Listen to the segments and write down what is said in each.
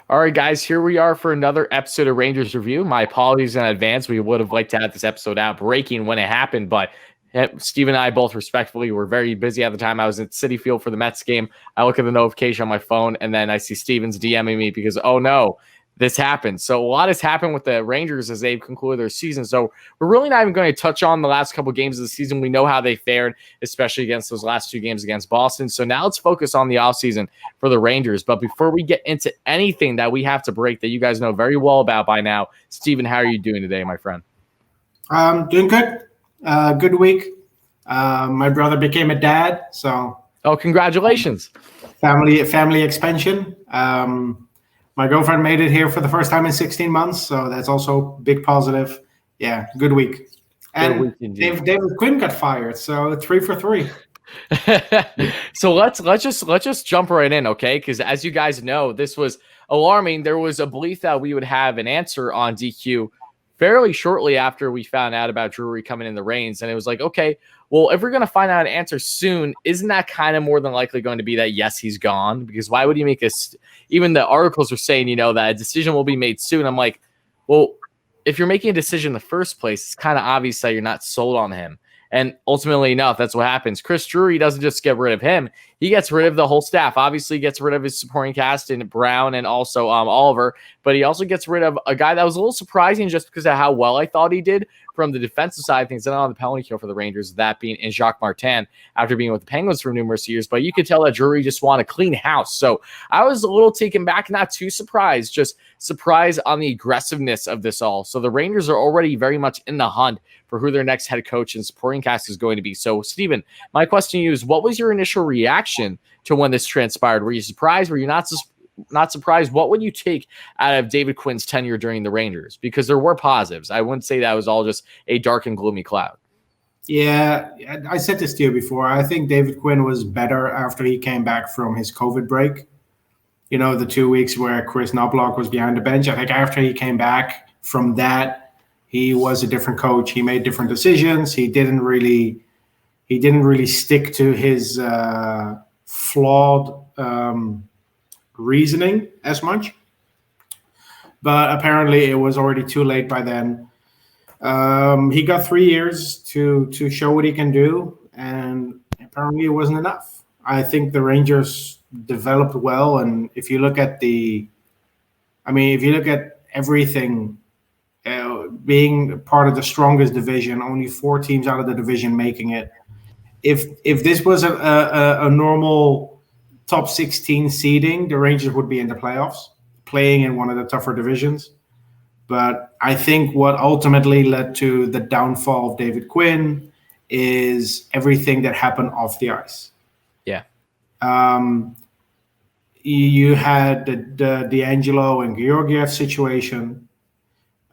All right, guys, here we are for another episode of Rangers Review. My apologies in advance. We would have liked to have this episode out breaking when it happened, but Steve and I both respectfully were very busy at the time. I was at Citi Field for the Mets game. I look at the notification on my phone, and then I see Steven's DMing me because, oh no, this happened. So a lot has happened with the Rangers as they've concluded their season. So we're really not even going to touch on the last couple of games of the season. We know how they fared, especially against those last two games against Boston. So now let's focus on the offseason for the Rangers. But before we get into anything that we have to break that you guys know very well about by now, Steven, how are you doing today, my friend? Doing good. Good week. My brother became a dad, so congratulations. Family expansion. My girlfriend made it here for the first time in 16 months, so that's also big positive. Yeah, good week. And David Quinn got fired, so 3 for 3. So let's just jump right in, okay? Because as you guys know, this was alarming. There was a belief that we would have an answer on DQ fairly shortly after we found out about Drury coming in the reins, and it was like, okay, well, if we're going to find out an answer soon, isn't that kind of more than likely going to be that, yes, he's gone? Because why would you make this? Even the articles are saying, that a decision will be made soon. I'm like, well, if you're making a decision in the first place, it's kind of obvious that you're not sold on him. And ultimately enough, that's what happens. Chris Drury doesn't just get rid of him. He gets rid of the whole staff. Obviously, gets rid of his supporting cast in Brown and also Oliver. But he also gets rid of a guy that was a little surprising just because of how well I thought he did from the defensive side of things and on the penalty kill for the Rangers, that being in Jacques Martin after being with the Penguins for numerous years. But you could tell that Drury just wanted a clean house. So I was a little taken back, not too surprised, just surprised on the aggressiveness of this all. So the Rangers are already very much in the hunt for who their next head coach and supporting cast is going to be. So, Steven, my question to you is, what was your initial reaction to when this transpired? Were you surprised? Were you not surprised? What would you take out of David Quinn's tenure during the Rangers? Because there were positives. I wouldn't say that was all just a dark and gloomy cloud. Yeah, I said this to you before. I think David Quinn was better after he came back from his COVID break. The 2 weeks where Chris Knobloch was behind the bench. I think after he came back from that, he was a different coach. He made different decisions. He didn't really stick to his flawed reasoning as much. But apparently it was already too late by then. He got 3 years to show what he can do, and apparently it wasn't enough. I think the Rangers developed well, and if you look at everything, being part of the strongest division, only 4 teams out of the division making it. If this was a normal top 16 seeding, the Rangers would be in the playoffs, playing in one of the tougher divisions. But I think what ultimately led to the downfall of David Quinn is everything that happened off the ice. Yeah. You had the D'Angelo and Georgiev situation.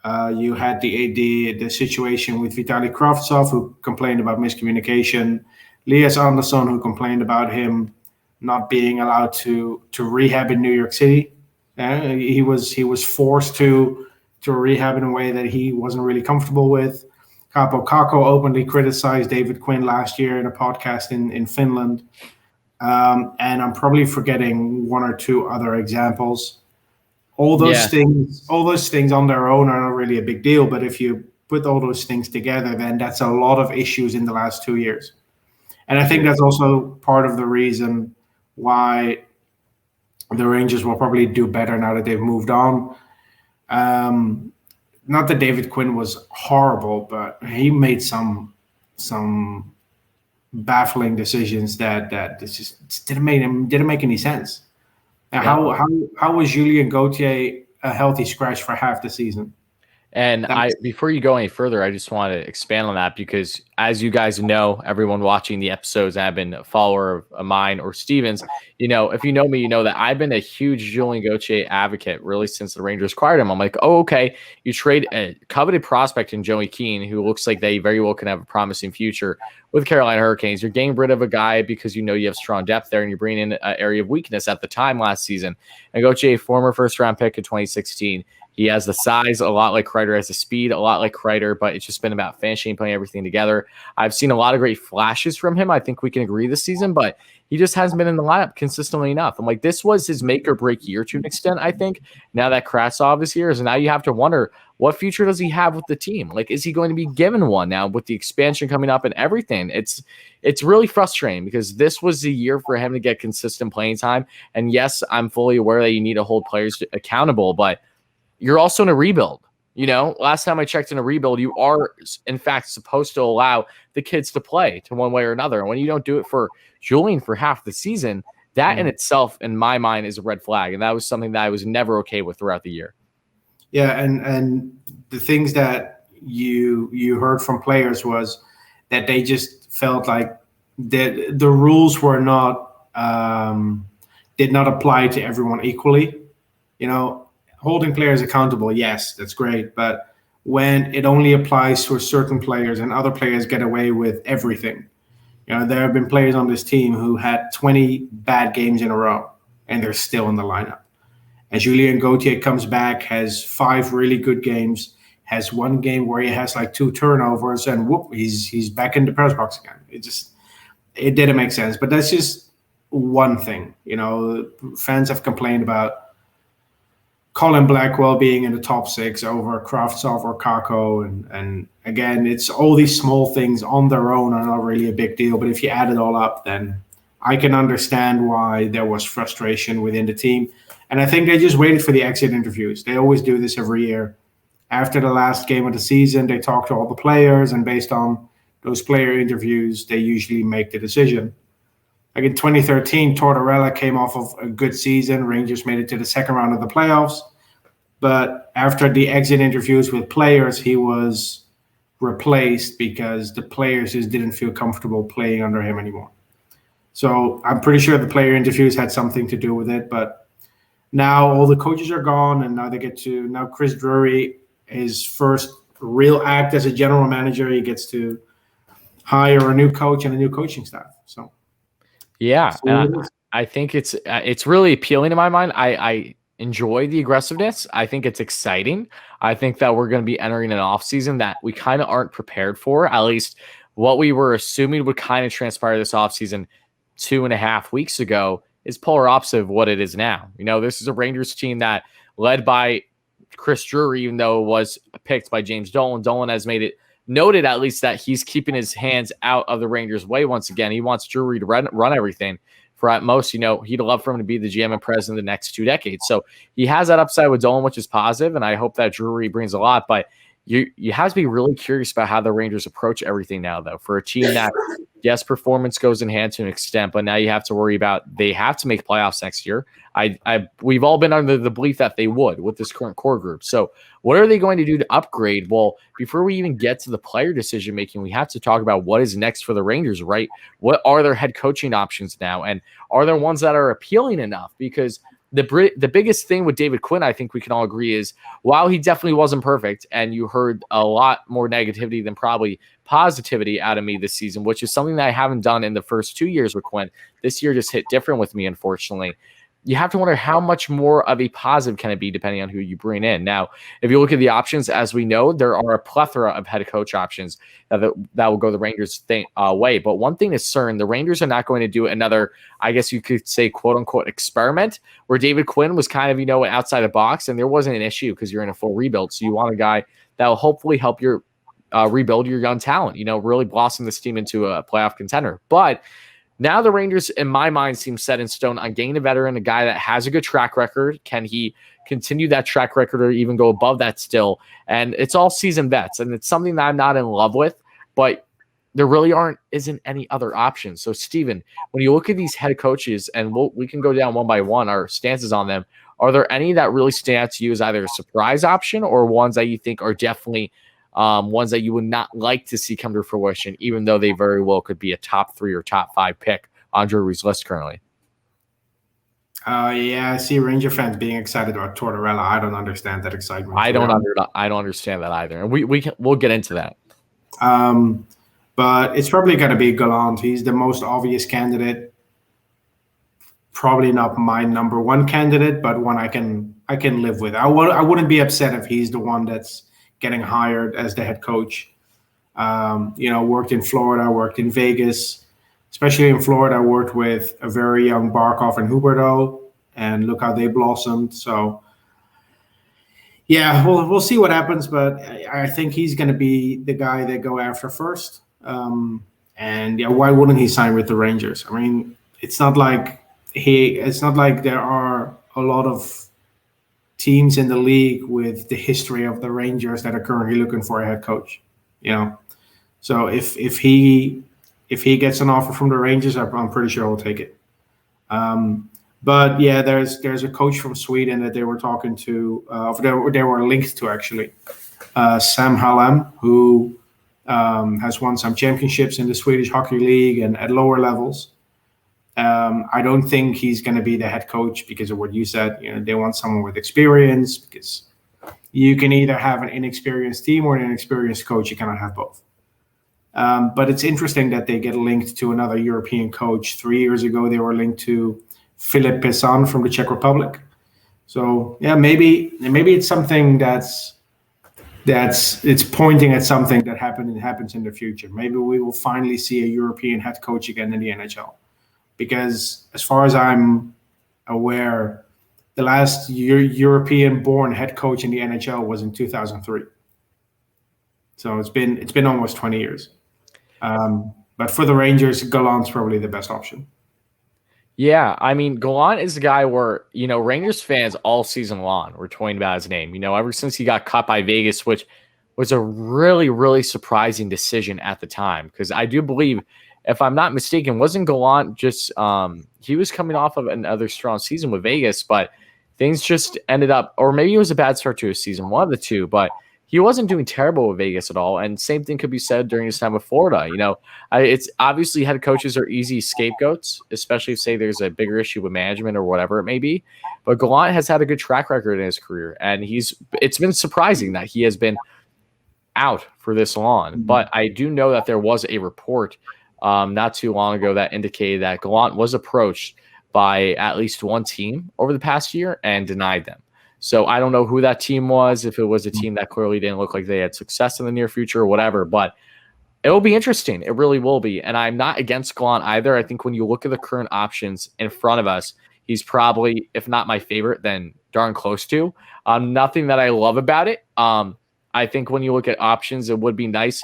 You had the situation with Vitaly Kravtsov, who complained about miscommunication. Elias Anderson, who complained about him not being allowed to rehab in New York City. He was forced to rehab in a way that he wasn't really comfortable with. Capo Kakko openly criticized David Quinn last year in a podcast in Finland. And I'm probably forgetting 1 or 2 other examples. All those things on their own are not really a big deal, but if you put all those things together, then that's a lot of issues in the last 2 years. And I think that's also part of the reason why the Rangers will probably do better now that they've moved on. Not that David Quinn was horrible, but he made some baffling decisions that just didn't make any sense. Yeah. How was Julien Gauthier a healthy scratch for half the season? And before you go any further, I just want to expand on that because, as you guys know, everyone watching the episodes, I've been a follower of mine or Steven's. If you know me, you know that I've been a huge Julien Gauthier advocate really since the Rangers acquired him. I'm like, oh, okay, you trade a coveted prospect in Joey Keane, who looks like they very well can have a promising future with Carolina Hurricanes. You're getting rid of a guy because you have strong depth there, and you're bringing in an area of weakness at the time last season. And Gauthier, former first-round pick in 2016. He has the size, a lot like Kreider, has the speed, a lot like Kreider, but it's just been about finishing, putting everything together. year. I've seen a lot of great flashes from him. I think we can agree this season, but he just hasn't been in the lineup consistently enough. I'm like, this was his make or break year to an extent, I think. Now that Krasov is here, so now you have to wonder, what future does he have with the team? Like, is he going to be given one now with the expansion coming up and everything? It's really frustrating because this was the year for him to get consistent playing time. And yes, I'm fully aware that you need to hold players accountable, but you're also in a rebuild. Last time I checked in a rebuild, you are, in fact, supposed to allow the kids to play to one way or another. And when you don't do it for Julian for half the season, that in itself, in my mind, is a red flag. And that was something that I was never okay with throughout the year. Yeah, and the things that you heard from players was that they just felt like the rules were not did not apply to everyone equally. Holding players accountable, yes, that's great, but when it only applies to certain players and other players get away with everything. There have been players on this team who had 20 bad games in a row and they're still in the lineup. And Julien Gauthier comes back, has 5 really good games, has one game where he has like 2 turnovers, and whoop, he's back in the press box again. It didn't make sense. But that's just one thing. Fans have complained about Colin Blackwell being in the top 6 over Kravtsov or Kako. And again, it's all these small things on their own are not really a big deal. But if you add it all up, then I can understand why there was frustration within the team. And I think they just waited for the exit interviews. They always do this every year. After the last game of the season, they talk to all the players. And based on those player interviews, they usually make the decision. Like in 2013, Tortorella came off of a good season. Rangers made it to the second round of the playoffs. But after the exit interviews with players, he was replaced because the players just didn't feel comfortable playing under him anymore. So I'm pretty sure the player interviews had something to do with it. But now all the coaches are gone, and now Chris Drury, his first real act as a general manager, he gets to hire a new coach and a new coaching staff. So. Yeah, and I think it's really appealing in my mind. I enjoy the aggressiveness. I think it's exciting. I think that we're going to be entering an offseason that we kind of aren't prepared for, at least what we were assuming would kind of transpire this offseason 2.5 weeks ago is polar opposite of what it is now. This is a Rangers team that led by Chris Drury, even though it was picked by James Dolan. Dolan has made it noted at least that he's keeping his hands out of the Rangers' way once again. He wants Drury to run everything. For at most, he'd love for him to be the GM and president the next 2 decades. So he has that upside with Dolan, which is positive, and I hope that Drury brings a lot. But you have to be really curious about how the Rangers approach everything now, though. For a team that, yes, performance goes in hand to an extent, but now you have to worry about they have to make playoffs next year. We've all been under the belief that they would with this current core group. So what are they going to do to upgrade? Well, before we even get to the player decision making, we have to talk about what is next for the Rangers, right? What are their head coaching options now? And are there ones that are appealing enough? Because the biggest thing with David Quinn, I think we can all agree, is while he definitely wasn't perfect, and you heard a lot more negativity than probably positivity out of me this season, which is something that I haven't done in the first 2 years with Quinn. This year just hit different with me, unfortunately. You have to wonder how much more of a positive can it be depending on who you bring in. Now, if you look at the options, as we know, there are a plethora of head coach options that will go the Rangers way. But one thing is certain, the Rangers are not going to do another, I guess you could say, quote unquote, experiment where David Quinn was kind of, outside the box and there wasn't an issue because you're in a full rebuild. So you want a guy that will hopefully help your rebuild your young talent, really blossom this team into a playoff contender. But now the Rangers, in my mind, seem set in stone on getting a veteran, a guy that has a good track record. Can he continue that track record or even go above that still? And it's all seasoned vets, and it's something that I'm not in love with, but there really isn't any other options. So, Steven, when you look at these head coaches, and we can go down one by one, our stances on them, are there any that really stand out to you as either a surprise option or ones that you think are definitely ones that you would not like to see come to fruition, even though they very well could be a top 3 or top 5 pick on Drury's list currently? Yeah, I see Ranger fans being excited about Tortorella. I don't understand that excitement. I don't understand that either, and we'll get into that. But it's probably going to be Gallant. He's the most obvious candidate. Probably not my number 1 candidate, but one I can live with. I wouldn't be upset if he's the one that's getting hired as the head coach. Worked in Florida, worked in Vegas, especially in Florida. Worked with a very young Barkov and Huberto, and look how they blossomed. So yeah, we'll see what happens, but I think he's going to be the guy they go after first. And yeah, why wouldn't he sign with the Rangers? I mean, it's not like there are a lot of teams in the league with the history of the Rangers that are currently looking for a head coach. So if he gets an offer from the Rangers, I'm pretty sure he'll take it. But yeah, there's a coach from Sweden that they were talking to, they were linked to actually, Sam Hallam, who has won some championships in the Swedish Hockey League and at lower levels. I don't think he's going to be the head coach because of what you said. They want someone with experience, because you can either have an inexperienced team or an inexperienced coach. You cannot have both. But it's interesting that they get linked to another European coach. 3 years ago, they were linked to Filip Pesan from the Czech Republic. So yeah, maybe it's something it's pointing at something that happens in the future. Maybe we will finally see a European head coach again in the NHL. Because as far as I'm aware, the last European-born head coach in the NHL was in 2003. So it's been almost 20 years. But for the Rangers, Gallant's probably the best option. Yeah, I mean, Gallant is the guy where, Rangers fans all season long were toying about his name. Ever since he got cut by Vegas, which was a really, really surprising decision at the time. Because I do believe, if I'm not mistaken, wasn't Gallant just he was coming off of another strong season with Vegas, but things just ended up, or maybe it was a bad start to his season, one of the two, but he wasn't doing terrible with Vegas at all. And same thing could be said during his time with Florida. It's obviously head coaches are easy scapegoats, especially if, say, there's a bigger issue with management or whatever it may be. But Gallant has had a good track record in his career, and it's been surprising that he has been out for this long. But I do know that there was a report not too long ago that indicated that Gallant was approached by at least one team over the past year and denied them. So I don't know who that team was, if it was a team that clearly didn't look like they had success in the near future or whatever, but it will be interesting. It really will be. And I'm not against Gallant either. I think when you look at the current options in front of us, he's probably, if not my favorite, then darn close to. Nothing that I love about it. I think when you look at options, it would be nice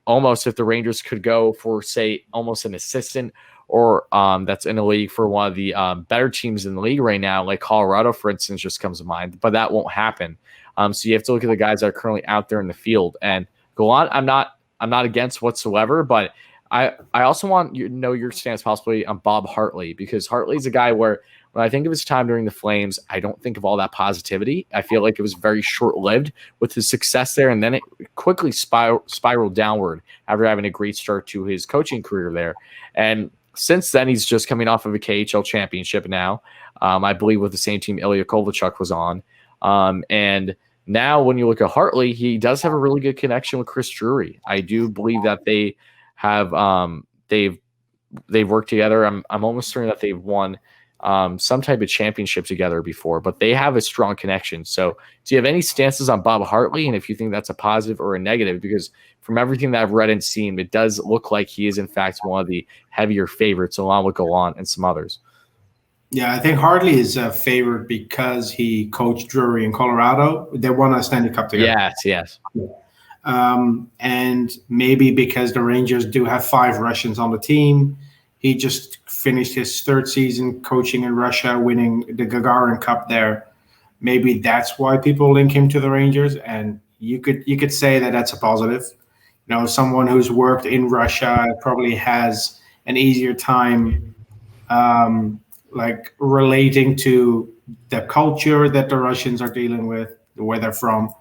almost if the Rangers could go for, say, almost an assistant or that's in the league for one of the better teams in the league right now, like Colorado, for instance, just comes to mind. But that won't happen. So you have to look at the guys that are currently out there in the field. And Gallant, I'm not against whatsoever, but I also want you to know your stance possibly on Bob Hartley, because Hartley's a guy where when I think of his time during the Flames, I don't think of all that positivity. I feel like it was very short-lived with his success there, and then it quickly spiraled downward after having a great start to his coaching career there. And since then, he's just coming off of a KHL championship now, I believe with the same team Ilya Kovalchuk was on. And now when you look at Hartley, he does have a really good connection with Chris Drury. I do believe that they have they've worked together. I'm almost certain that they've won some type of championship together before, but they have a strong connection. So do you have any stances on Bob Hartley, and if you think that's a positive or a negative? Because from everything that I've read and seen, it does look like he is in fact one of the heavier favorites, along with Gallant and some others. Yeah, I think Hartley is a favorite because he coached Drury in Colorado. They won a Stanley Cup together. Yes. And maybe because the Rangers do have 5 Russians on the team. He just finished his 3rd season coaching in Russia, winning the Gagarin Cup there. Maybe that's why people link him to the Rangers, and you could say that that's a positive. Someone who's worked in Russia probably has an easier time like relating to the culture that the Russians are dealing with, where they're from.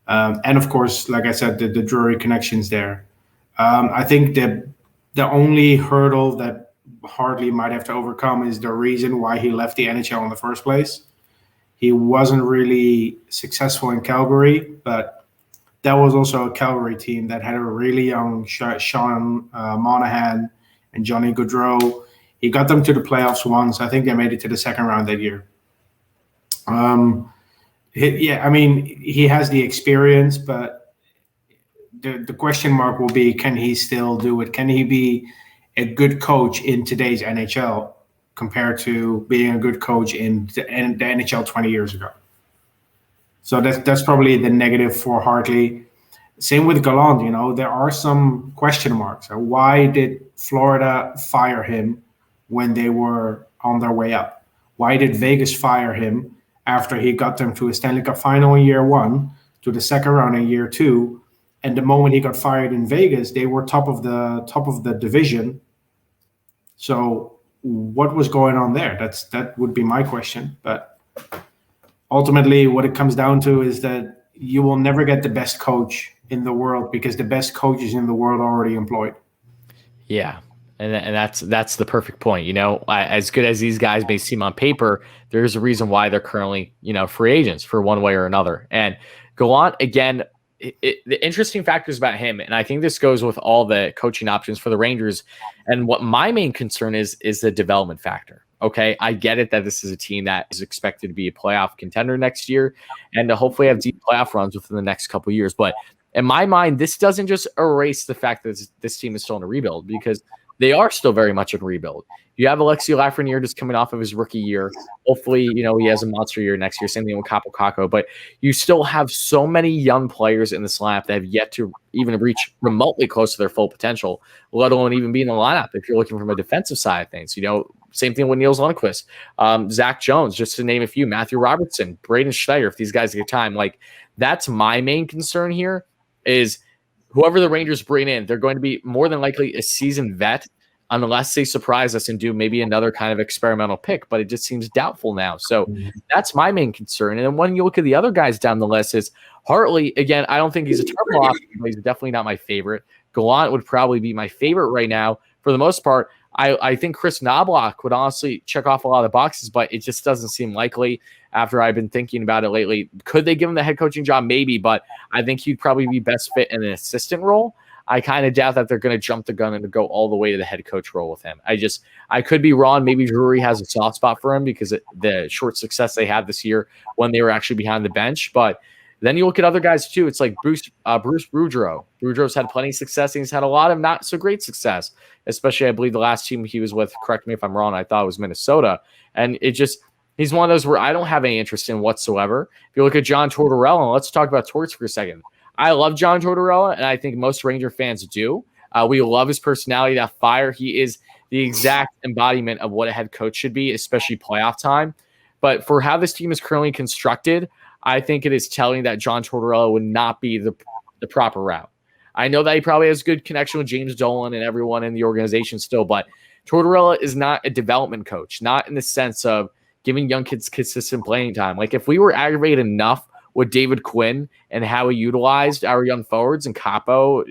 And of course, like I said, the Drury connections there. I think the only hurdle that Hartley might have to overcome is the reason why he left the NHL in the first place. He wasn't really successful in Calgary, but that was also a Calgary team that had a really young Sean Monahan and Johnny Gaudreau. He got them to the playoffs once. I think they made it to the second round that year. He has the experience, but the question mark will be, can he still do it? Can he be a good coach in today's NHL compared to being a good coach in the NHL 20 years ago? So that's probably the negative for Hartley. Same with Gallant, there are some question marks. Why did Florida fire him when they were on their way up? Why did Vegas fire him after he got them to a Stanley Cup final in year one, to the second round in year two? And the moment he got fired in Vegas, they were top of the division. So what was going on there? That would be my question. But ultimately, what it comes down to is that you will never get the best coach in the world because the best coaches in the world are already employed. Yeah. And that's the perfect point. As good as these guys may seem on paper, there's a reason why they're currently, free agents for one way or another. And Gallant, again, the interesting factors about him, and I think this goes with all the coaching options for the Rangers. And what my main concern is the development factor. Okay, I get it that this is a team that is expected to be a playoff contender next year and to hopefully have deep playoff runs within the next couple of years. But in my mind, this doesn't just erase the fact that this team is still in a rebuild, because they are still very much in rebuild. You have Alexi Lafreniere just coming off of his rookie year. Hopefully, he has a monster year next year. Same thing with Capo Caco. But you still have so many young players in this lineup that have yet to even reach remotely close to their full potential, let alone even be in the lineup if you're looking from a defensive side of things. Same thing with Niels Lundqvist, Zach Jones, just to name a few, Matthew Robertson, Braden Schneider, if these guys get time. Like, that's my main concern here is whoever the Rangers bring in, they're going to be more than likely a seasoned vet, unless they surprise us and do maybe another kind of experimental pick, but it just seems doubtful now. So that's my main concern. And then when you look at the other guys down the list, is Hartley. Again, I don't think he's a terrible option, but he's definitely not my favorite. Gallant would probably be my favorite right now. For the most part, I think Chris Knobloch would honestly check off a lot of the boxes, but it just doesn't seem likely after I've been thinking about it lately. Could they give him the head coaching job? Maybe, but I think he'd probably be best fit in an assistant role. I kind of doubt that they're going to jump the gun and go all the way to the head coach role with him. I could be wrong. Maybe Drury has a soft spot for him because of the short success they had this year when they were actually behind the bench. But then you look at other guys too. It's like Bruce Boudreau. Boudreau's had plenty of success, and he's had a lot of not so great success, especially I believe the last team he was with, correct me if I'm wrong, I thought it was Minnesota. And he's one of those where I don't have any interest in whatsoever. If you look at John Tortorella, and let's talk about Torts for a second. I love John Tortorella, and I think most Ranger fans do. We love his personality, that fire. He is the exact embodiment of what a head coach should be, especially playoff time. But for how this team is currently constructed, I think it is telling that John Tortorella would not be the proper route. I know that he probably has a good connection with James Dolan and everyone in the organization still, but Tortorella is not a development coach, not in the sense of giving young kids consistent playing time. Like, if we were aggravated enough with David Quinn and how he utilized our young forwards and Capo,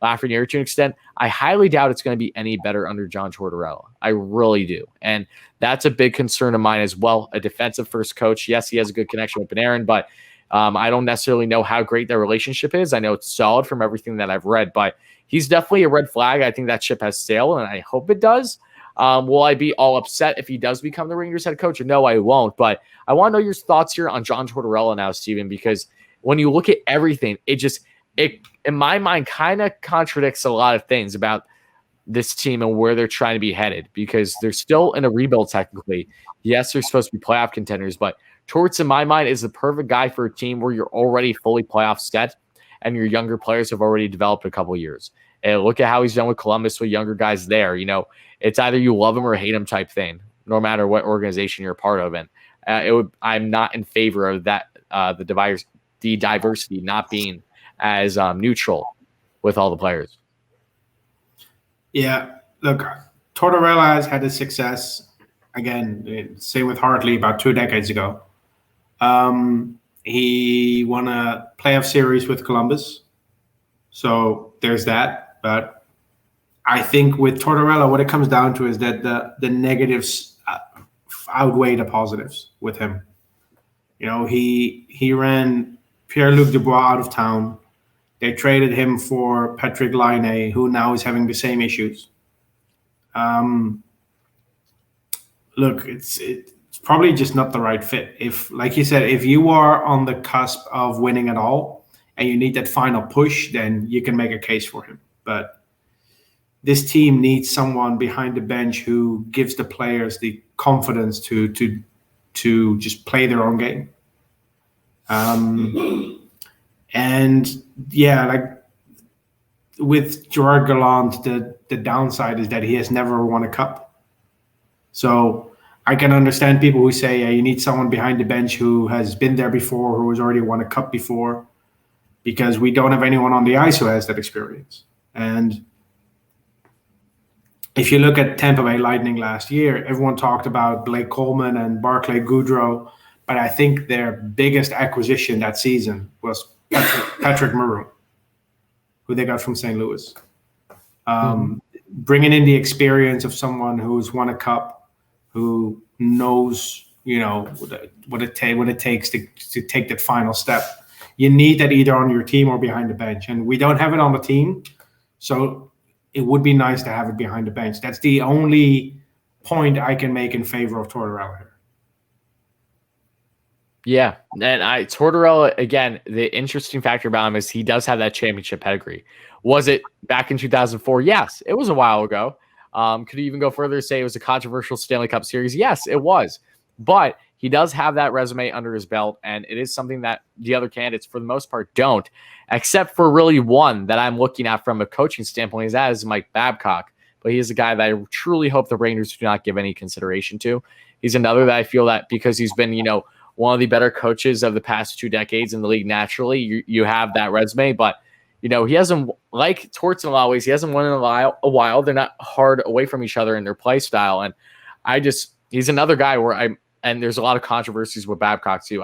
Lafreniere to an extent, I highly doubt it's going to be any better under John Tortorella. I really do. And that's a big concern of mine as well. A defensive first coach. Yes, he has a good connection with Panarin, but I don't necessarily know how great their relationship is. I know it's solid from everything that I've read, but he's definitely a red flag. I think that ship has sailed, and I hope it does. Will I be all upset if he does become the Rangers head coach? No, I won't. But I want to know your thoughts here on John Tortorella now, Steven, because when you look at everything, it in my mind kind of contradicts a lot of things about this team and where they're trying to be headed, because they're still in a rebuild technically. Yes, they're supposed to be playoff contenders, but Torts, in my mind, is the perfect guy for a team where you're already fully playoff set and your younger players have already developed a couple of years. And look at how he's done with Columbus with younger guys there. It's either you love him or hate him type thing, no matter what organization you're a part of. And I'm not in favor of that, the diversity not being as neutral with all the players. Yeah, look, Tortorella has had a success. Again, same with Hartley about 2 decades ago. He won a playoff series with Columbus. So there's that. But I think with Tortorella, what it comes down to is that the negatives outweigh the positives with him. He ran Pierre-Luc Dubois out of town. They traded him for Patrick Laine, who now is having the same issues. Look, it's probably just not the right fit. If, like you said, if you are on the cusp of winning it all and you need that final push, then you can make a case for him. But this team needs someone behind the bench who gives the players the confidence to just play their own game. And yeah, like with Gerard Gallant, the downside is that he has never won a cup. So I can understand people who say you need someone behind the bench who has been there before, who has already won a cup before, because we don't have anyone on the ice who has that experience. And if you look at Tampa Bay Lightning last year, everyone talked about Blake Coleman and Barclay Goodrow, but I think their biggest acquisition that season was Patrick Maroon, who they got from St. Louis. Bringing in the experience of someone who's won a cup, who knows, what it takes to take that final step. You need that either on your team or behind the bench, and we don't have it on the team, so it would be nice to have it behind the bench. That's the only point I can make in favor of Tortorella here. Yeah, and Tortorella, again, the interesting factor about him is he does have that championship pedigree. Was it back in 2004? Yes, it was a while ago. Could you even go further and say it was a controversial Stanley Cup series? Yes, it was. But he does have that resume under his belt, and it is something that the other candidates, for the most part, don't, except for really one that I'm looking at from a coaching standpoint, that is Mike Babcock. But he is a guy that I truly hope the Rangers do not give any consideration to. He's another that I feel that because he's been, one of the better coaches of the past 2 decades in the league, naturally, you have that resume. But, he hasn't, like Torts in a lot of ways, he hasn't won in a while. They're not hard away from each other in their play style. And he's another guy where and there's a lot of controversies with Babcock too.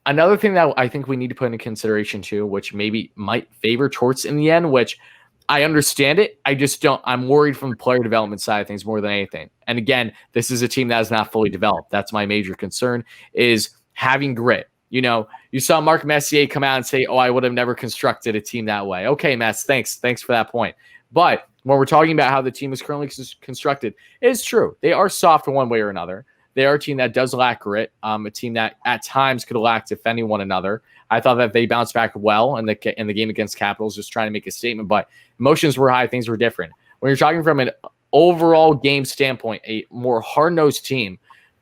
Another thing that I think we need to put into consideration too, which maybe might favor Torts in the end, which I understand it. I'm worried from the player development side of things more than anything. And again, this is a team that is not fully developed. That's my major concern, is having grit. You saw Mark Messier come out and say, I would have never constructed a team that way. Okay, Mess, thanks for that point. But when we're talking about how the team is currently constructed, it is true. They are soft in one way or another. They are a team that does lack grit, a team that at times could lack defending one another. I thought that they bounced back well in the game against Capitals, just trying to make a statement, but emotions were high, things were different. When you're talking from an overall game standpoint, a more hard-nosed team,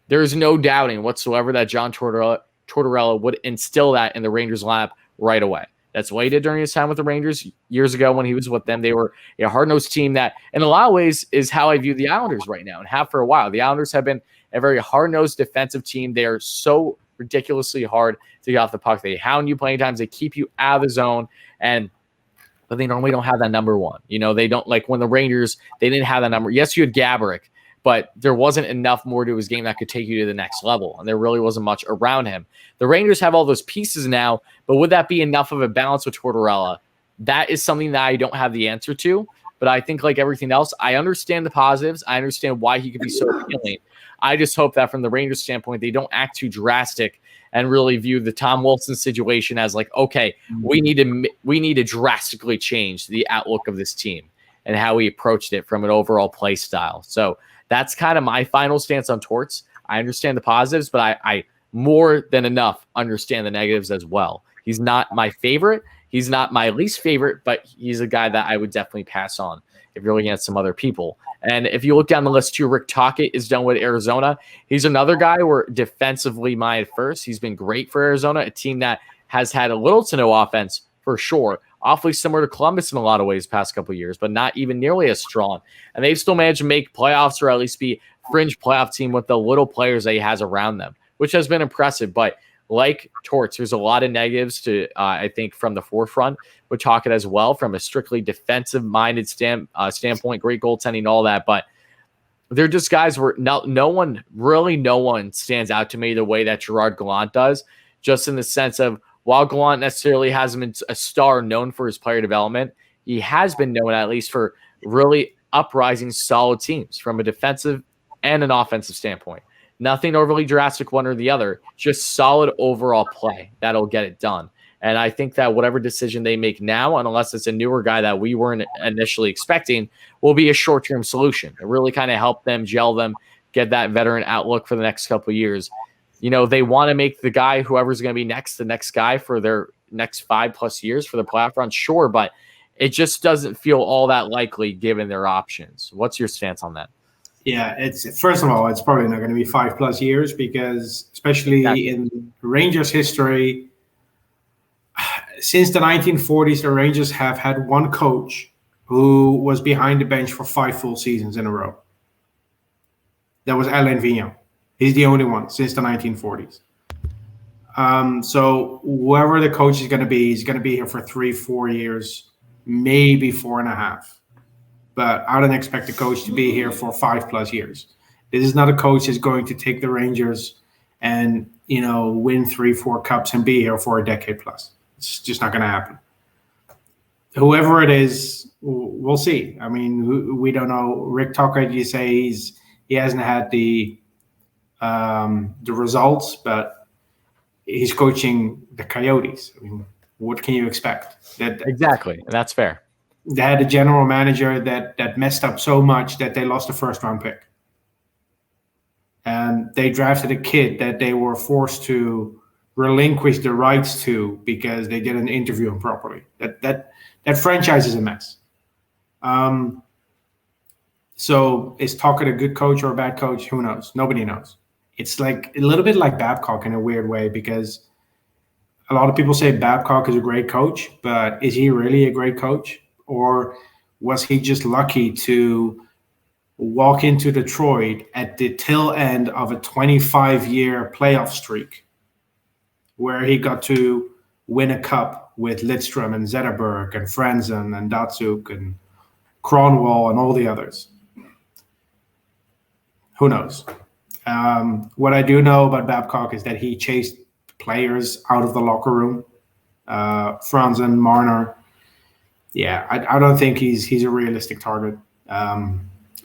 there's no doubting whatsoever that John Tortorella would instill that in the Rangers lineup right away. That's what he did during his time with the Rangers years ago when he was with them. They were a hard-nosed team that, in a lot of ways, is how I view the Islanders right now and have for a while. The Islanders have been a very hard-nosed defensive team. They are so ridiculously hard to get off the puck. They hound you plenty of times. They keep you out of the zone, but they normally don't have that number one. They don't, like when the Rangers, they didn't have that number. Yes, you had Gaborik, but there wasn't enough more to his game that could take you to the next level, and there really wasn't much around him. The Rangers have all those pieces now, but would that be enough of a balance with Tortorella? That is something that I don't have the answer to, but I think like everything else, I understand the positives. I understand why he could be so appealing. I just hope that from the Rangers standpoint, they don't act too drastic and really view the Tom Wilson situation as like, okay, we need to drastically change the outlook of this team and how we approached it from an overall play style. So that's kind of my final stance on Torts. I understand the positives, but I more than enough understand the negatives as well. He's not my favorite. He's not my least favorite, but he's a guy that I would definitely pass on if you're looking at some other people. And if you look down the list too, Rick Tocchet is done with Arizona. He's another guy where defensively minded first. He's been great for Arizona, a team that has had a little to no offense for sure. Awfully similar to Columbus in a lot of ways past couple of years, but not even nearly as strong. And they've still managed to make playoffs or at least be fringe playoff team with the little players that he has around them, which has been impressive. But like Torts, there's a lot of negatives to, I think, from the forefront. We'll talk it as well from a strictly defensive-minded standpoint, great goaltending, all that. But they're just guys where no one stands out to me the way that Gerard Gallant does, just in the sense of while Gallant necessarily hasn't been a star known for his player development, he has been known at least for really uprising solid teams from a defensive and an offensive standpoint. Nothing overly drastic one or the other, just solid overall play that'll get it done. And I think that whatever decision they make now, unless it's a newer guy that we weren't initially expecting, will be a short-term solution. It really kind of help them, gel them, get that veteran outlook for the next couple of years. They want to make the guy, whoever's going to be next, the next guy for their next 5+ years for the playoff run? Sure, but it just doesn't feel all that likely given their options. What's your stance on that? Yeah, it's first of all, it's probably not going to be 5+ years because, especially in Rangers history, since the 1940s, the Rangers have had one coach who was behind the bench for 5 full seasons in a row. That was Alain Vigneault. He's the only one since the 1940s. So whoever the coach is going to be, he's going to be here for 3-4 years, maybe 4.5. But I don't expect the coach to be here for 5+ years. This is not a coach that's going to take the Rangers and win 3-4 cups and be here for a decade plus. It's just not going to happen. Whoever it is, we'll see. I mean, we don't know. Rick Tocchet, you say he hasn't had the results, but he's coaching the Coyotes. I mean, what can you expect? Exactly, and that's fair. They had a general manager that messed up so much that they lost a first-round pick. And they drafted a kid that they were forced to relinquish the rights to because they didn't interview him properly. That franchise is a mess. So is Tocchet a good coach or a bad coach? Who knows? Nobody knows. It's like a little bit like Babcock in a weird way, because a lot of people say Babcock is a great coach, but is he really a great coach? Or was he just lucky to walk into Detroit at the tail end of a 25-year playoff streak where he got to win a cup with Lidstrom and Zetterberg and Franzen and Datsuk and Cronwall and all the others? Who knows? What I do know about Babcock is that he chased players out of the locker room. Franzen, Marner. Yeah, I don't think he's a realistic target.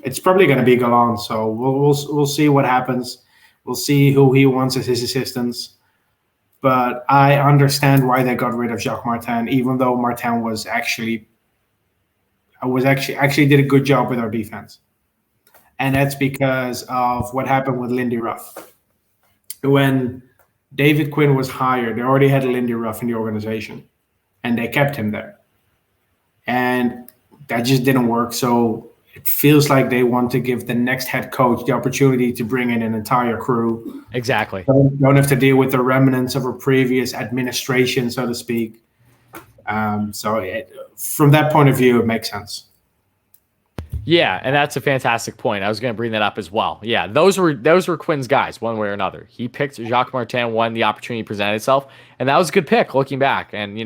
It's probably going to be Gallant, so we'll see what happens. We'll see who he wants as his assistants. But I understand why they got rid of Jacques Martin, even though Martin actually did a good job with our defense. And that's because of what happened with Lindy Ruff. When David Quinn was hired, they already had Lindy Ruff in the organization, and they kept him there. And that just didn't work. So it feels like they want to give the next head coach the opportunity to bring in an entire crew. Exactly. Don't have to deal with the remnants of a previous administration, so to speak. From that point of view, it makes sense. Yeah, and that's a fantastic point. I was going to bring that up as well. Yeah, those were Quinn's guys, one way or another. He picked Jacques Martin when the opportunity presented itself, and that was a good pick looking back. And,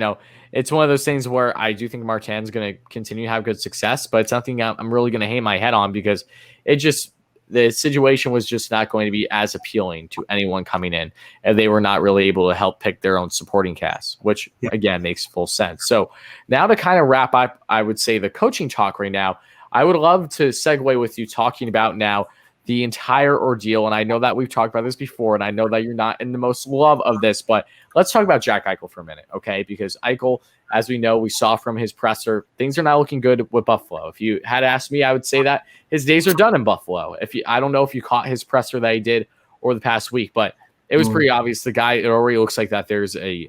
it's one of those things where I do think Martin's going to continue to have good success, but it's nothing I'm really going to hang my head on because the situation was just not going to be as appealing to anyone coming in, and they were not really able to help pick their own supporting cast, which, again, makes full sense. So now to kind of wrap up, I would say the coaching talk right now, I would love to segue with you talking about now the entire ordeal. And I know that we've talked about this before, and I know that you're not in the most love of this, but let's talk about Jack Eichel for a minute, okay? Because Eichel, as we know, we saw from his presser, things are not looking good with Buffalo. If you had asked me, I would say that his days are done in Buffalo. I don't know if you caught his presser that he did over the past week, but it was pretty obvious. The guy, it already looks like that there's a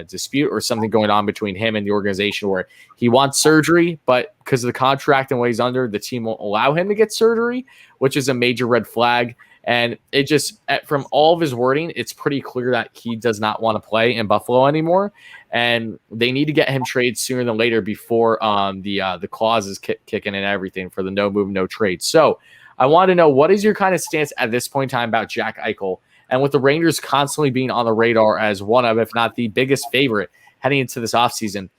dispute or something going on between him and the organization where he wants surgery, but because of the contract and what he's under, the team won't allow him to get surgery, which is a major red flag. And it just, from all of his wording, it's pretty clear that he does not want to play in Buffalo anymore. And they need to get him traded sooner than later before the clauses kick in and everything for the no move, no trade. So I want to know, what is your kind of stance at this point in time about Jack Eichel? And with the Rangers constantly being on the radar as one of, if not the biggest favorite heading into this offseason,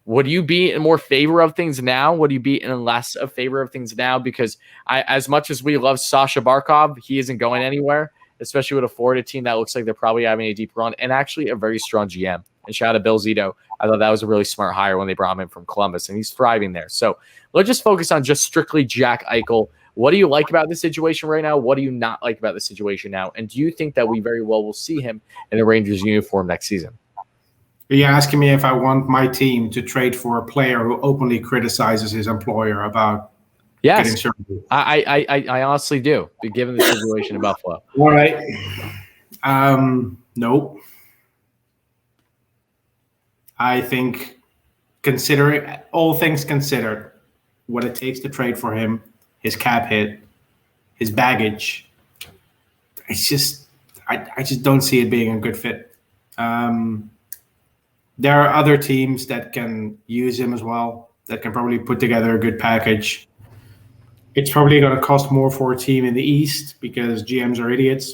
would you be in more favor of things now? Would you be in less of favor of things now? Because as much as we love Sasha Barkov, he isn't going anywhere, especially with a Florida team that looks like they're probably having a deep run and actually a very strong GM. And shout out to Bill Zito. I thought that was a really smart hire when they brought him in from Columbus, and he's thriving there. So let's just focus on just strictly Jack Eichel. What do you like about the situation right now? What do you not like about the situation now? And do you think that we very well will see him in the Rangers uniform next season? Are you asking me if I want my team to trade for a player who openly criticizes his employer about getting surgery? I honestly do, given the situation in Buffalo. All right. Nope. I think, considering all things considered, what it takes to trade for him, his cap hit, his baggage, I just don't see it being a good fit. There are other teams that can use him as well, that can probably put together a good package. It's probably going to cost more for a team in the East because GMs are idiots,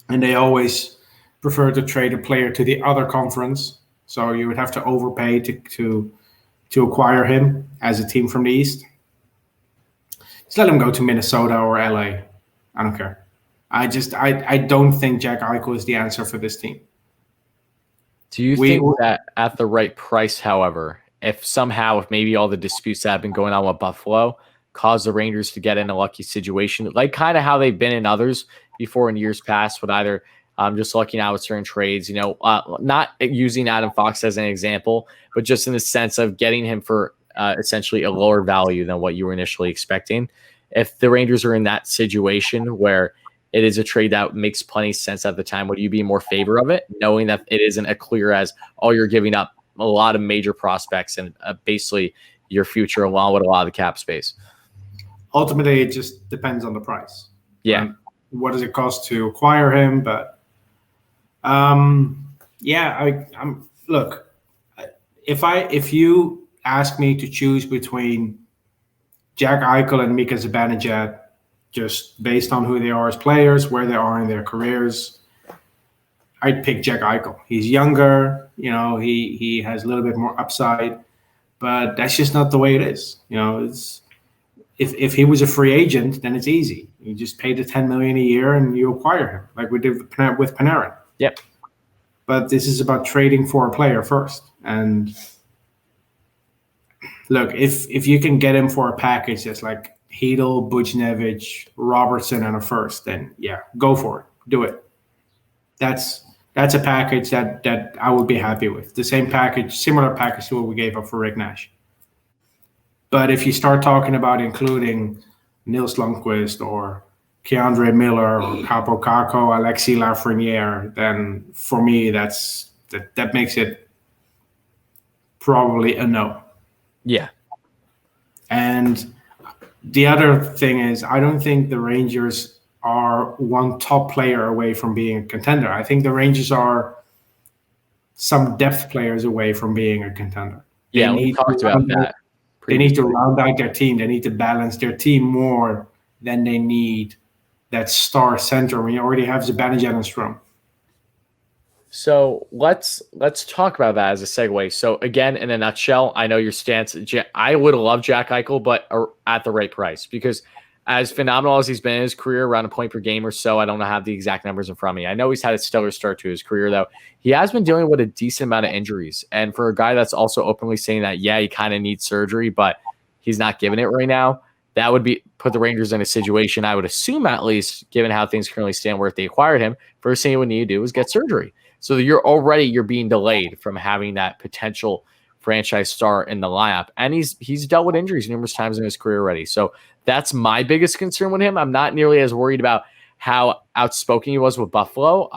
and they always prefer to trade a player to the other conference. So you would have to overpay to acquire him as a team from the East. Just let him go to Minnesota or LA. I don't care. I don't think Jack Eichel is the answer for this team. Do you think that at the right price, however, if maybe all the disputes that have been going on with Buffalo cause the Rangers to get in a lucky situation, like kind of how they've been in others before in years past, with either just looking out with certain trades, not using Adam Fox as an example, but just in the sense of getting him for essentially a lower value than what you were initially expecting. If the Rangers are in that situation where it is a trade that makes plenty of sense at the time, would you be more favor of it, knowing that it isn't as clear as, oh, you're giving up a lot of major prospects and basically your future along with a lot of the cap space? Ultimately, it just depends on the price. Yeah. What does it cost to acquire him? But look, if you ask me to choose between Jack Eichel and Mika Zibanejad, just based on who they are as players, where they are in their careers, I'd pick Jack Eichel. He's younger, he has a little bit more upside, but that's just not the way it is. It's if he was a free agent, then it's easy. You just pay the $10 million a year and you acquire him, like we did with Panarin. Yep. But this is about trading for a player first. And look, if you can get him for a package that's like Hedel, Buchnevich, Robertson, and a first, then yeah, go for it. Do it. That's a package that I would be happy with. The same package, similar package to what we gave up for Rick Nash. But if you start talking about including Nils Lundqvist or Keandre Miller or Capo Caco, Alexis Lafreniere, then for me that makes it probably a no. Yeah. And the other thing is, I don't think the Rangers are one top player away from being a contender. I think the Rangers are some depth players away from being a contender. Yeah, we talked about that. They need to round out their team. They need to balance their team more than they need that star center when you already have Zibanejad and Strome. So let's talk about that as a segue. So again, in a nutshell, I know your stance. I would love Jack Eichel, but at the right price, because as phenomenal as he's been in his career, around a point per game or so, I don't have the exact numbers in front of me. I know he's had a stellar start to his career, though. He has been dealing with a decent amount of injuries. And for a guy that's also openly saying that, yeah, he kind of needs surgery, but he's not giving it right now, that would put the Rangers in a situation, I would assume, at least, given how things currently stand, where if they acquired him, first thing he would need to do is get surgery. So you're being delayed from having that potential franchise star in the lineup. And he's dealt with injuries numerous times in his career already. So that's my biggest concern with him. I'm not nearly as worried about how outspoken he was with Buffalo.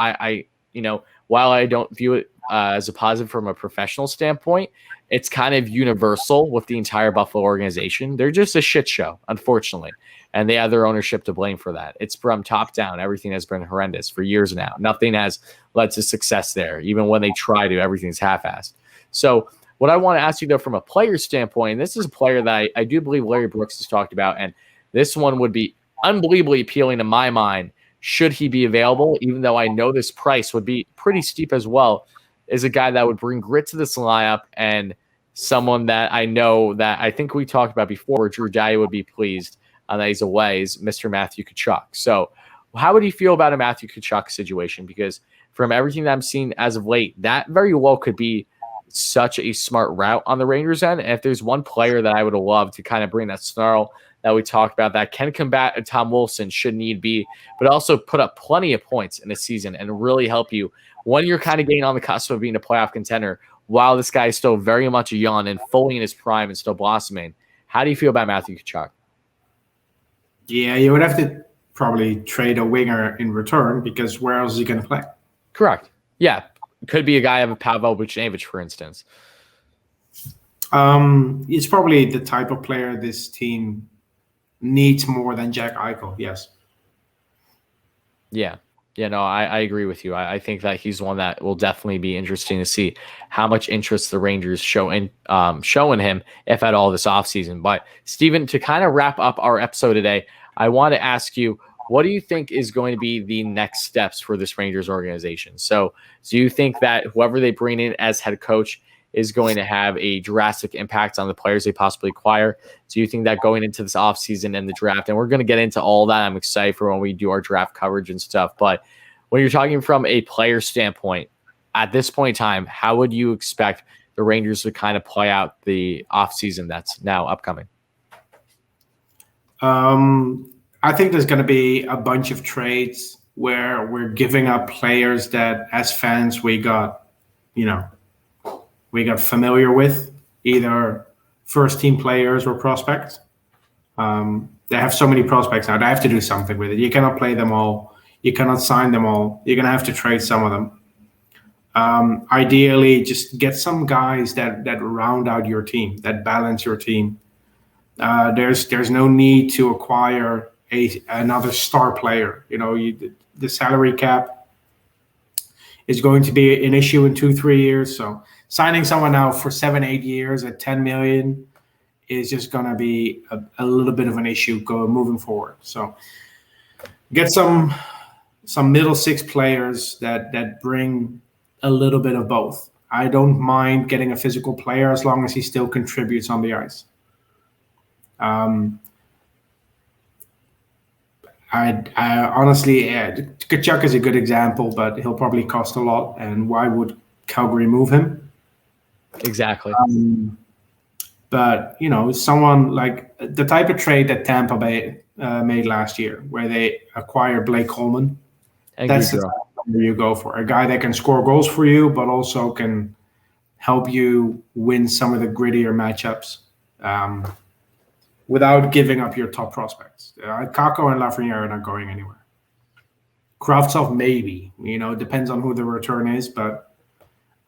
While I don't view it as a positive from a professional standpoint, it's kind of universal with the entire Buffalo organization. They're just a shit show, unfortunately. And they have their ownership to blame for that. It's from top down. Everything has been horrendous for years now. Nothing has led to success there. Even when they try to, everything's half-assed. So what I want to ask you, though, from a player standpoint, this is a player that I do believe Larry Brooks has talked about, and this one would be unbelievably appealing in my mind should he be available, even though I know this price would be pretty steep as well, is a guy that would bring grit to this lineup and someone that I know that I think we talked about before, where Drew Dye would be pleased that he's away, is Mr. Matthew Tkachuk. So how would you feel about a Matthew Tkachuk situation? Because from everything that I'm seeing as of late, that very well could be such a smart route on the Rangers end. And if there's one player that I would love to kind of bring that snarl that we talked about, that can combat a Tom Wilson should need be, but also put up plenty of points in a season and really help you when you're kind of getting on the cusp of being a playoff contender, while this guy is still very much a young and fully in his prime and still blossoming. How do you feel about Matthew Tkachuk? Yeah, you would have to probably trade a winger in return, because where else is he going to play? Correct. Yeah. could be a guy of a Pavel Buchnevich, for instance. It's probably the type of player this team needs more than Jack Eichel. Yes. Yeah. Yeah, no, I agree with you. I think that he's one that will definitely be interesting to see how much interest the Rangers show in him, if at all, this offseason. But Steven, to kind of wrap up our episode today, I want to ask you, what do you think is going to be the next steps for this Rangers organization? So do you think that whoever they bring in as head coach is going to have a drastic impact on the players they possibly acquire? Do you think that going into this offseason and the draft, and we're going to get into all that, I'm excited for when we do our draft coverage and stuff, but when you're talking from a player standpoint, at this point in time, how would you expect the Rangers to kind of play out the offseason that's now upcoming? I think there's going to be a bunch of trades where we're giving up players that, as fans, we got familiar with, either first-team players or prospects. They have so many prospects now. They have to do something with it. You cannot play them all. You cannot sign them all. You're going to have to trade some of them. Ideally, just get some guys that round out your team, that balance your team. There's no need to acquire another star player. The salary cap is going to be an issue in 2-3 years. So signing someone now for 7-8 years at $10 million is just going to be a little bit of an issue moving forward. So get some middle six players that bring a little bit of both. I don't mind getting a physical player as long as he still contributes on the ice. I honestly, Tkachuk is a good example, but he'll probably cost a lot. And why would Calgary move him? Exactly. But someone like the type of trade that Tampa Bay made last year, where they acquired Blake Coleman. That's the type of player you go for, a guy that can score goals for you, but also can help you win some of the grittier matchups. Without giving up your top prospects. Kakko and Lafreniere are not going anywhere. Kravtsov, maybe. Depends on who the return is, but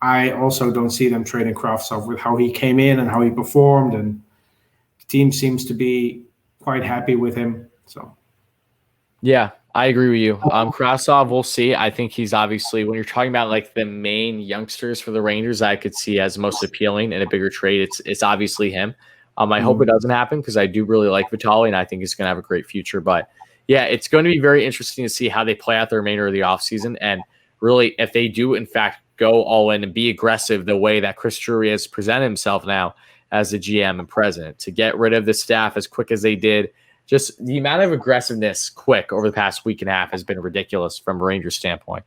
I also don't see them trading Kravtsov with how he came in and how he performed, and the team seems to be quite happy with him. So, yeah, I agree with you. Kravtsov, we'll see. I think he's obviously, when you're talking about like the main youngsters for the Rangers, I could see as most appealing in a bigger trade. It's obviously him. I hope it doesn't happen because I do really like Vitali and I think he's going to have a great future. But yeah, it's going to be very interesting to see how they play out the remainder of the offseason. And really, if they do, in fact, go all in and be aggressive the way that Chris Drury has presented himself now as the GM and president, to get rid of the staff as quick as they did. Just the amount of aggressiveness quick over the past week and a half has been ridiculous from a Rangers standpoint.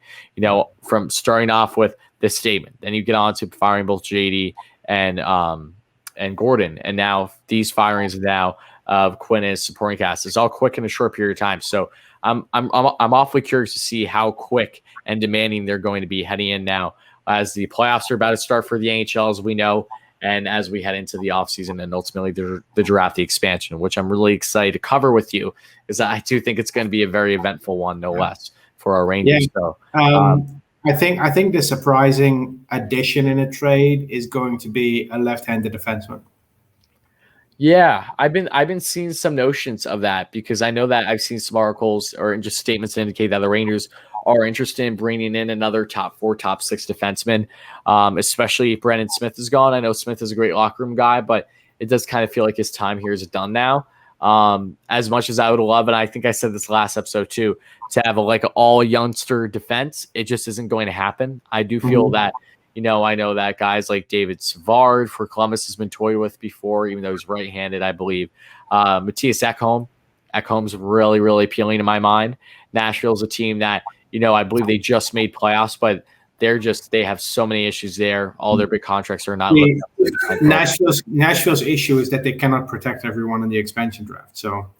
From starting off with this statement, then you get on to firing both JD and Gordon, and now these firings now of Quinn as supporting cast. It's all quick in a short period of time. So I'm awfully curious to see how quick and demanding they're going to be heading in now as the playoffs are about to start for the NHL, as we know, and as we head into the offseason and ultimately the draft, the expansion, which I'm really excited to cover with you, because I do think it's going to be a very eventful one, no less, for our Rangers. Yeah. So I think the surprising addition in a trade is going to be a left-handed defenseman. Yeah, I've been seeing some notions of that, because I know that I've seen some articles or just statements that indicate that the Rangers are interested in bringing in another top 4, top 6 defenseman, especially if Brendan Smith is gone. I know Smith is a great locker room guy, but it does kind of feel like his time here is done now. As much as I would love, and I think I said this last episode too, to have an all youngster defense, it just isn't going to happen. I do feel that, I know that guys like David Savard for Columbus has been toyed with before, even though he's right-handed, I believe. Matthias Ekholm's really, really appealing to my mind. Nashville's a team that, I believe they just made playoffs, but they have so many issues there. All their big contracts are not. Nashville's issue is that they cannot protect everyone in the expansion draft. So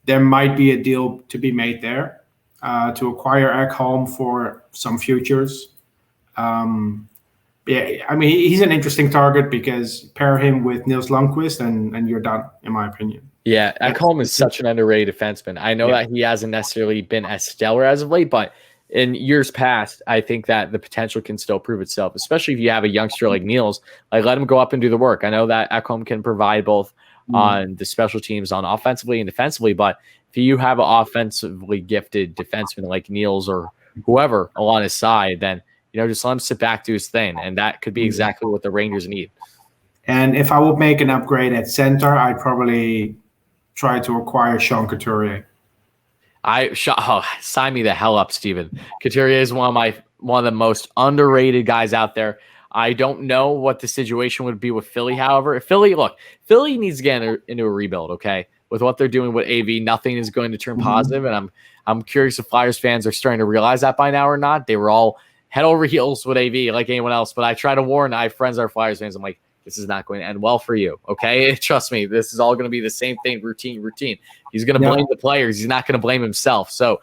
there might be a deal to be made there to acquire Ekholm for some futures. He's an interesting target because pair him with Nils Lundqvist and you're done, in my opinion. Yeah, Ekholm is such an underrated defenseman. I know that he hasn't necessarily been as stellar as of late, but in years past, I think that the potential can still prove itself, especially if you have a youngster like Niels. Like, let him go up and do the work. I know that Ekholm can provide both on the special teams, on offensively and defensively, but if you have an offensively gifted defenseman like Niels or whoever along his side, then just let him sit back, do his thing, and that could be exactly what the Rangers need. And if I would make an upgrade at center, I'd probably try to acquire Sean Couturier. Sign me the hell up, Steven. Couturier is one of the most underrated guys out there. I don't know what the situation would be with Philly, however. Philly needs to get into a rebuild, okay? With what they're doing with AV, nothing is going to turn positive, and I'm curious if Flyers fans are starting to realize that by now or not. They were all head over heels with AV like anyone else, but I try to warn. I have friends that are Flyers fans. I'm like, this is not going to end well for you, okay? Trust me, this is all going to be the same thing, routine. He's going to blame the players. He's not going to blame himself. So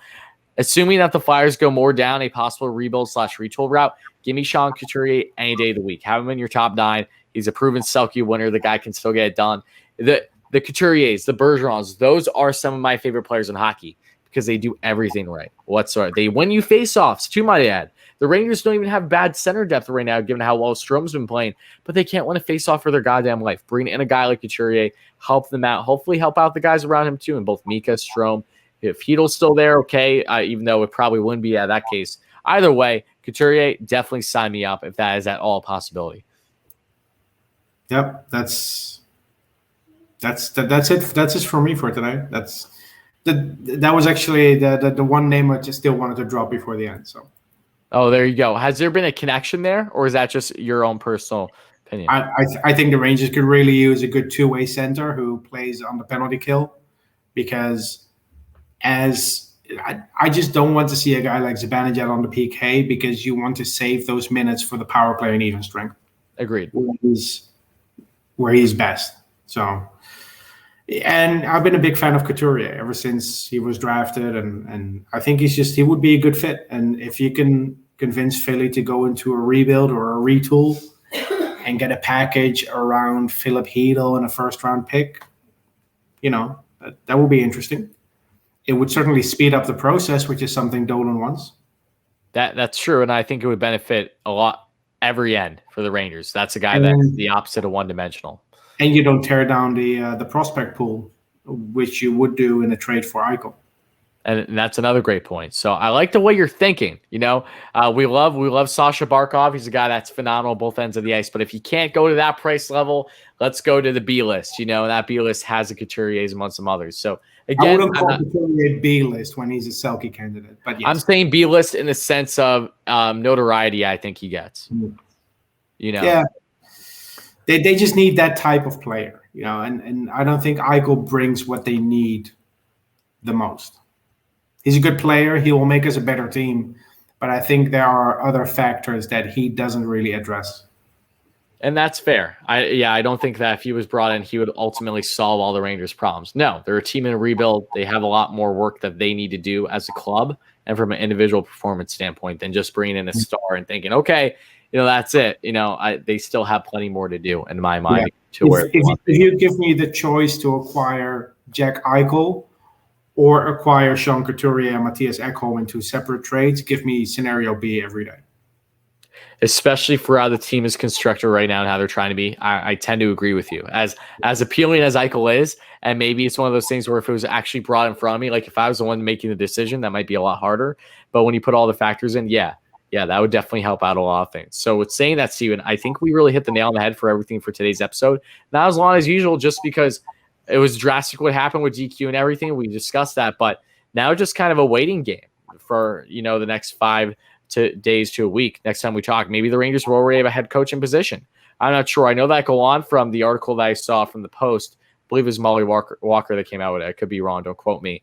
assuming that the Flyers go more down a possible rebuild/retool route, give me Sean Couturier any day of the week. Have him in your top 9. He's a proven Selke winner. The guy can still get it done. The Couturiers, the Bergerons, those are some of my favorite players in hockey because they do everything right whatsoever. They win you face-offs, too, might add. The Rangers don't even have bad center depth right now, given how well Strom's been playing, but they can't win a face-off for their goddamn life. Bring in a guy like Couturier, help them out, hopefully help out the guys around him too, and both Mika, Strome. If Heedle's still there, okay, even though it probably wouldn't be at that case. Either way, Couturier, definitely sign me up if that is at all a possibility. Yep, that's it. That's it for me for today. That was actually the one name I just still wanted to drop before the end. So. Oh, there you go. Has there been a connection there, or is that just your own personal opinion? I think the Rangers could really use a good two-way center who plays on the penalty kill, because I just don't want to see a guy like Zibanejad on the PK, because you want to save those minutes for the power play and even strength. Agreed. Where he's best. So, and I've been a big fan of Couturier ever since he was drafted, and I think he would be a good fit. And if you can convince Philly to go into a rebuild or a retool and get a package around Philip Hedel and a first-round pick, that would be interesting. It would certainly speed up the process, which is something Dolan wants. That's true, and I think it would benefit a lot every end for the Rangers. That's a guy that's the opposite of one-dimensional. And you don't tear down the prospect pool, which you would do in a trade for Eichel. And that's another great point. So I like the way you're thinking. We love Sasha Barkov. He's a guy that's phenomenal both ends of the ice. But if you can't go to that price level, let's go to the B list. And that B list has the Couturiers among some others. So again, I wouldn't call Couturier B list when he's a Selke candidate. But yes. I'm saying B list in the sense of notoriety. I think he gets. Yeah. They just need that type of player, and I don't think Eichel brings what they need the most. He's a good player. He will make us a better team, but I think there are other factors that he doesn't really address. And that's fair. I don't think that if he was brought in, he would ultimately solve all the Rangers' problems. No, they're a team in a rebuild. They have a lot more work that they need to do as a club and from an individual performance standpoint than just bringing in a star and thinking, okay, that's it. They still have plenty more to do in my mind. Yeah. If you give me the choice to acquire Jack Eichel or acquire Sean Couturier and Matthias Ekholm in 2 separate trades, give me scenario B every day. Especially for how the team is constructed right now and how they're trying to be. I tend to agree with you. As appealing as Eichel is, and maybe it's one of those things where if it was actually brought in front of me, like if I was the one making the decision, that might be a lot harder. But when you put all the factors in, yeah, that would definitely help out a lot of things. So with saying that, Steven, I think we really hit the nail on the head for everything for today's episode. Not as long as usual, just because it was drastic what happened with DQ and everything. We discussed that, but now just kind of a waiting game for, the next 5 days to a week. Next time we talk, maybe the Rangers will already have a head coach in position. I'm not sure. I know that go on from the article that I saw from the Post. I believe it was Molly Walker that came out with it. I could be wrong. Don't quote me.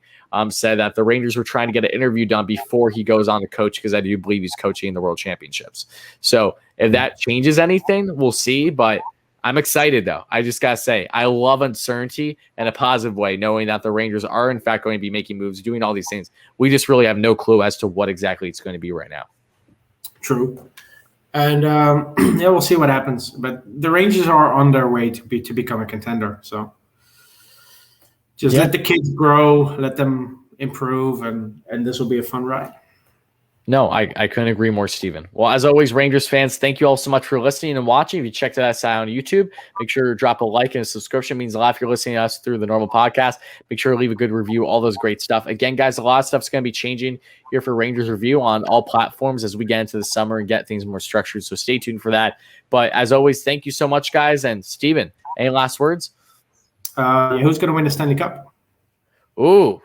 Said that the Rangers were trying to get an interview done before he goes on to coach, because I do believe he's coaching in the World Championships. So if that changes anything, we'll see. But I'm excited, though. I just got to say, I love uncertainty in a positive way, knowing that the Rangers are, in fact, going to be making moves, doing all these things. We just really have no clue as to what exactly it's going to be right now. True. And, we'll see what happens. But the Rangers are on their way to become a contender. So just let the kids grow, let them improve, and this will be a fun ride. No, I couldn't agree more, Steven. Well, as always, Rangers fans, thank you all so much for listening and watching. If you checked us out on YouTube, make sure to drop a like and a subscription. It means a lot if you're listening to us through the normal podcast. Make sure to leave a good review, all those great stuff. Again, guys, a lot of stuff's going to be changing here for Rangers Review on all platforms as we get into the summer and get things more structured. So stay tuned for that. But as always, thank you so much, guys. And Steven, any last words? Who's going to win the Stanley Cup? Ooh.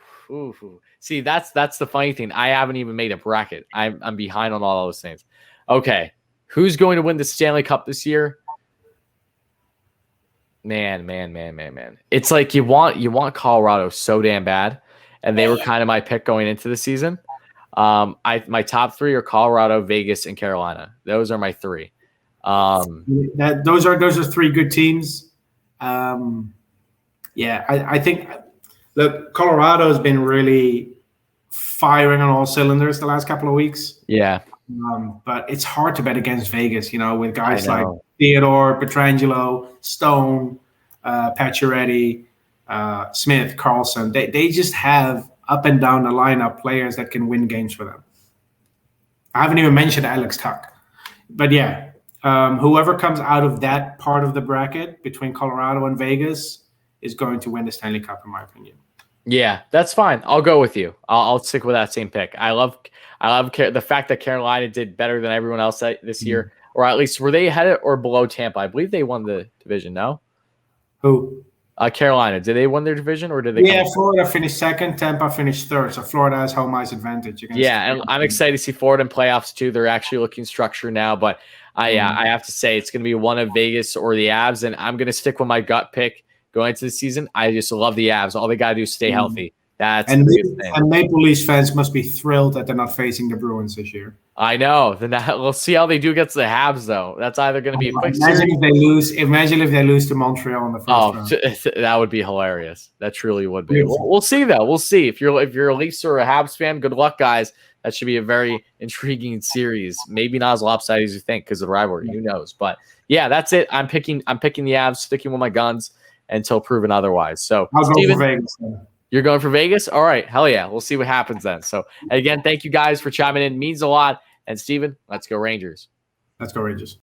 See, that's the funny thing. I haven't even made a bracket. I'm behind on all those things. Okay, who's going to win the Stanley Cup this year? Man. It's like you want Colorado so damn bad, and they were kind of my pick going into the season. My top three are Colorado, Vegas, and Carolina. Those are my three. Those are three good teams. I think. Look, Colorado has been really firing on all cylinders the last couple of weeks. Yeah. But it's hard to bet against Vegas, with guys like Theodore, Pietrangelo, Stone, Pacioretty, Smith, Carlson. They just have up and down the lineup players that can win games for them. I haven't even mentioned Alex Tuck. But yeah, whoever comes out of that part of the bracket between Colorado and Vegas is going to win the Stanley Cup, in my opinion. Yeah, that's fine. I'll go with you. I'll stick with that same pick. I love the fact that Carolina did better than everyone else this year, or at least were they ahead or below Tampa? I believe they won the division. No, who? Carolina. Did they win their division or did they? Yeah, Florida finished second. Tampa finished third. So Florida has home ice advantage. Yeah, and I'm excited to see Florida in playoffs too. They're actually looking structured now, but I have to say it's going to be one of Vegas or the Avs, and I'm going to stick with my gut pick. Going into the season, I just love the Avs. All they got to do is stay healthy. That's the biggest thing. And Maple Leafs fans must be thrilled that they're not facing the Bruins this year. I know. Then we'll see how they do against the Habs, though. That's either going to be a quick series. Imagine if they lose to Montreal in the first round. That would be hilarious. That truly would be. We'll see, though. We'll see. If you're a Leafs or a Habs fan, good luck, guys. That should be a very intriguing series. Maybe not as lopsided as you think because of the rivalry. Who knows? But yeah, that's it. I'm picking the Avs, sticking with my guns until proven otherwise. So, I'll go for Vegas. You're going for Vegas? All right. Hell yeah. We'll see what happens then. So, again, thank you guys for chiming in. It means a lot. And, Steven, let's go Rangers. Let's go Rangers.